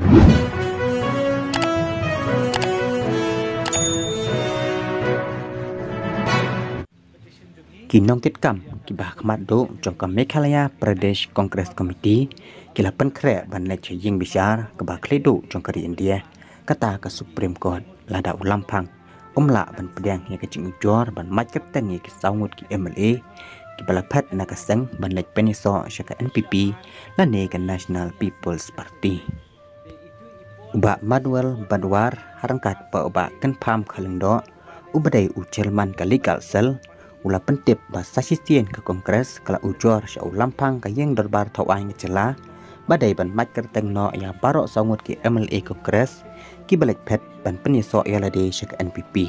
Kinong kitkam kibah kemat do jongka Meghalaya Pradesh Congress Committee kila penkre ban lech ying bisyar kebah kledu jongka di India kata ke Supreme Court lada ulampang umla ban pedang ya kecing ujor ban mat keteng ya kisawngut ki MLA ki balapat nakaseng ban lech peniso syaka NPP lane ke National People's Party uba Madwal Badwar harangkat pa uba kenpam kalengdo ubadai ucelman ka legal cell ula pentip bahasa Sisien ke Kongres kala ujor sya ulampang kayeng darbar tawang cela badai ban mat kerteng no ya barok sangut ki MLA Kongres ki balik pet ban peniso ya lade sya NPP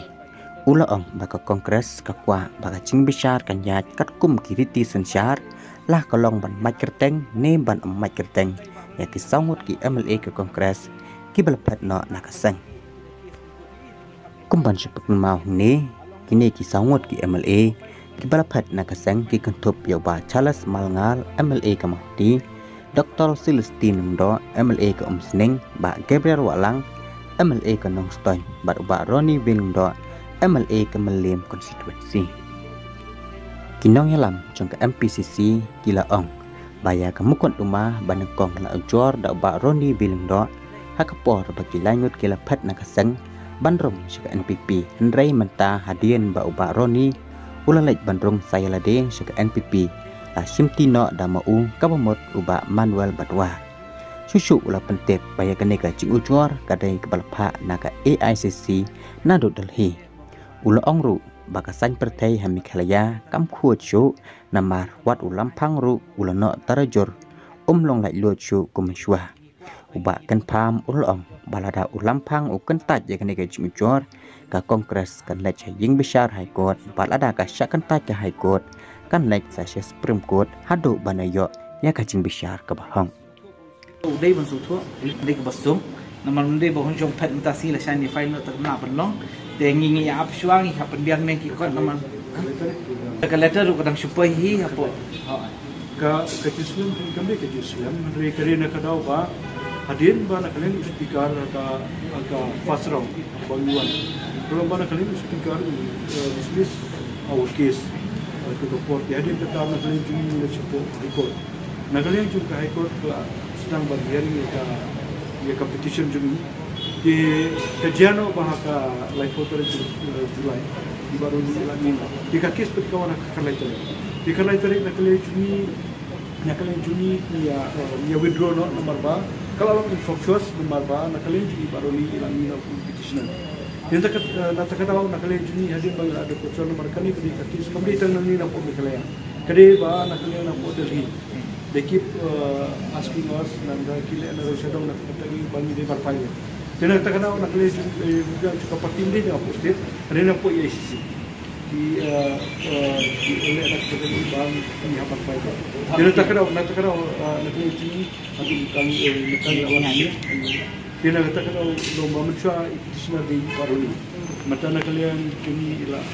ula ong baka Kongres kakwa baka cing besar kanyat katkum kiriti sensyar lah kolong ban mat kerteng ne ban mat kerteng ya ki sangut ki MLA ke Kongres ki balik pet no nakaseng kumban syapek mau ni kini kisangut ki MLA ki balapat nakaseng ki kentup ya ba Charles Malngal MLA ke Mahdi Dr. Celestine Ndo MLA ke Umsning ba Gabriel Walang MLA ke Nongstoy ba Ronnie Wing Ndo MLA ke Melim Constituency kinong yalam jong ke MPCC kila ong baya ke mukon rumah banekong la ujor da ba Ronnie Wing Ndo hakapor bagi langut kila pat nakaseng Bandrung syaka NPP Hendrai menta hadian ba uba Roni ulalaj bandrung saya lade syaka NPP la simtino da mau kabamot uba Manuel Badwar susu ula pentep baya kenega cing ujor kadai kebalpa naka AICC nado Delhi ula ongru bakasan pertai Meghalaya kam khuchu namar wat ulampang ru ula no tarajur long lai luchu kumshwa uba kenpam ulong balada ulampang ukentat ya kene ke jujur ka Kongres kan lech ying besar High Court balada ka syakentat ke High Court kan lech sa Supreme Court hadu banayo ya ka jing besar ke bahang udai ban sutho dei ke basum naman dei bahon jong phat mutasi la shani file tak na banlong te ngingi ya apswangi ha pendian me ki ko naman ka letter ru kadang supai hi apo ka kecisuan kami kecisuan dari kerana kadau ba hadin ba nakalen speaker ka first round baluan belum ba nakalen speaker dismiss our case to the court hadin kata nakalen jumi na sipo High Court nakalen jumi ka High Court sedang hearing ya ka petition jumi di kejano ba ka life voter Julai di baru ni lagi di ka case petkawan ka letter di ka letter nakalen jumi ya withdraw no nomor ba kalau orang infocus bermarba nakalin juni baru ni ilangi na petitioner yang tak natakadaw nakalin juni hadin bang ada kucur nomor kani kadi katis kami tang nani na po Meghalaya kadi ba nakalin na po Delhi they keep asking us nanda kile na roshadong nakatagi bangi de barfile then natakadaw nakalin juni juga patim de na po state kadi na po ICC di oleh anak sebagai bang ini apa faida. Jadi tak kena nakli ini atau nakli awalnya. Dia nak tak kena lomba mencua itu semua di baru ini. Mata nakli yang ini ialah